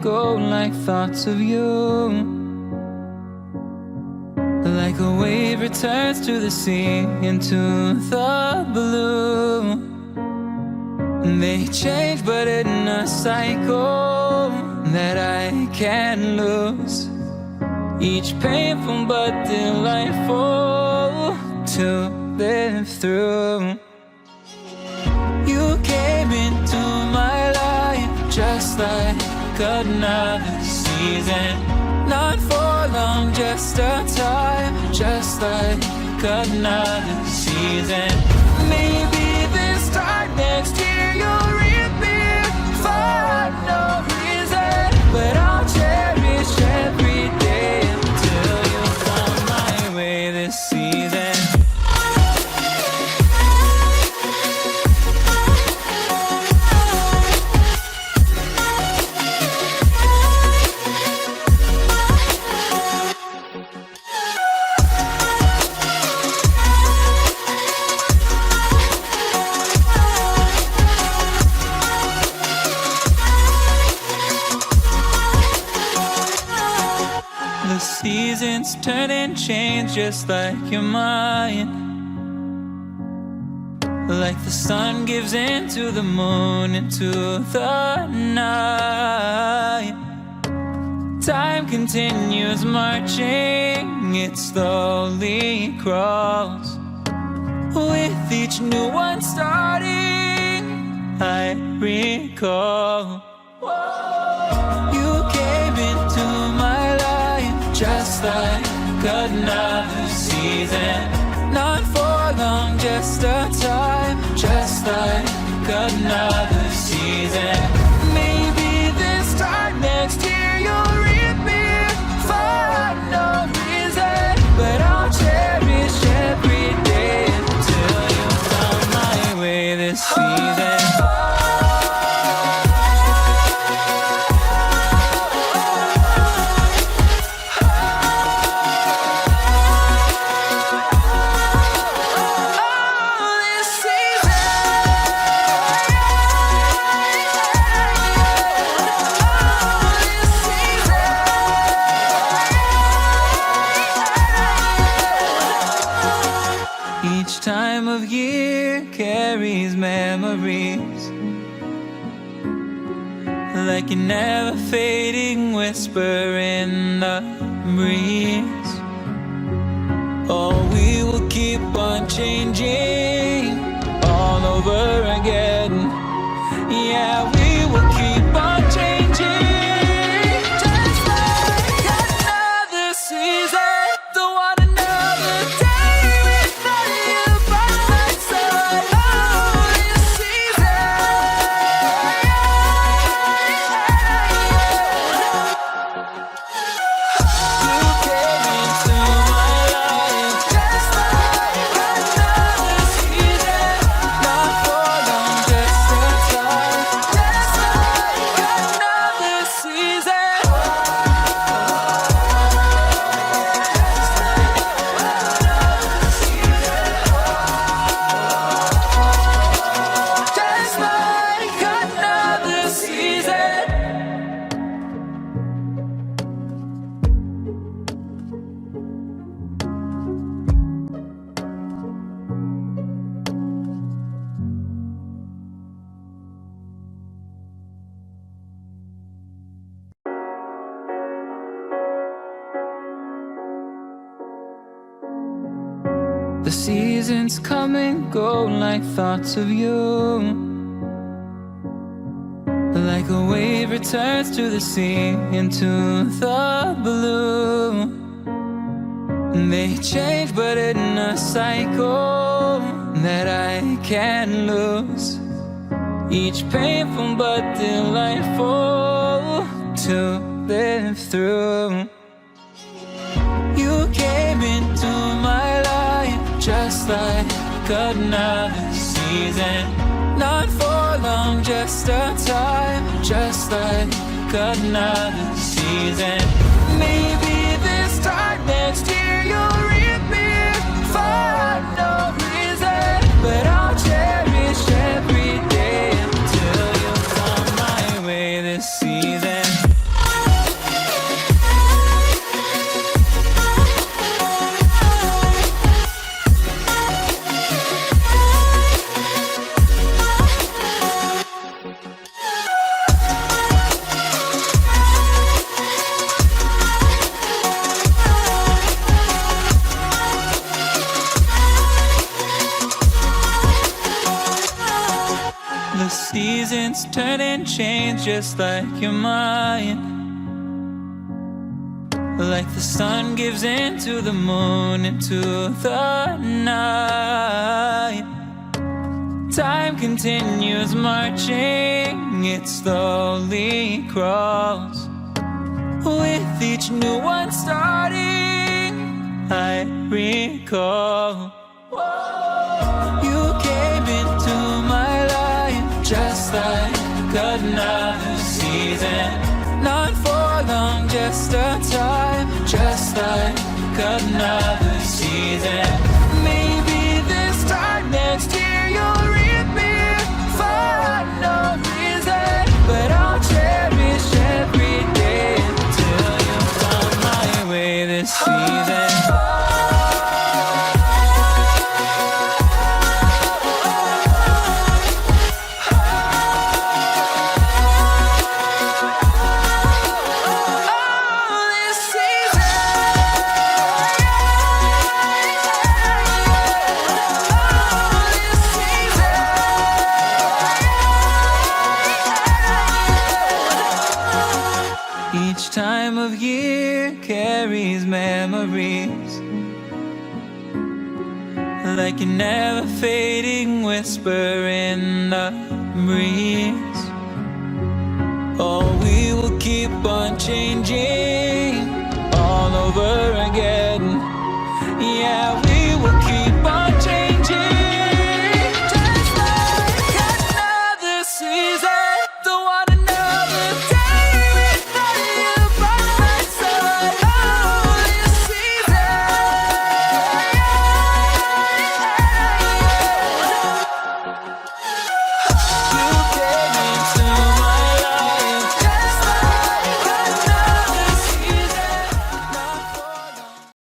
go like thoughts of you. Like a wave returns to the sea, into the blue. They change but in a cycle that I can't lose. Each painful but delightful to live through. You came into my life just like another season. Not for long, just a time, just like another season. Maybe this time next year you'll reappear for no reason, but I'll cherish every day until you come my way this season. Seasons turn and change just like your mind. Like the sun gives into the moon, into the night. Time continues marching, it slowly crawls. With each new one starting, I recall. You came into my life just like another season. Not for long, just a time, just like another season. Maybe this time next year you'll reappear for no reason, but I'll cherish every day until you come my way this season. Time of year carries memories like a never fading whisper in the breeze. Oh, we will keep on changing all over again. Yeah, we will keep on changing just like another season. Don't want another day without you by my side. Oh, this season. You came into my life just like another season. Not for long, just a time, just like another season. Just like another season. The seasons come and go like thoughts of you. Like a wave returns to the sea, into the blue. They change but in a cycle that I can't lose. Each painful but delightful to live through. You came into my life just like another season. Not for long, just a time, just like another season. Maybe this time next year you'll reappear for no reason, but I'll cherish every day until you come my way this season. turn and change just like your mind. Like the sun gives into the moon, into the night. Time continues marching, it slowly crawls. With each new one starting, I recall you came into my life just like another season. Not for long, just a time, just like another season. Maybe this time next year you'll reappear for no reason, but I'll cherish every day till you come my way this season. Each time of year carries memories, like a never fading whisper in the breeze. Oh,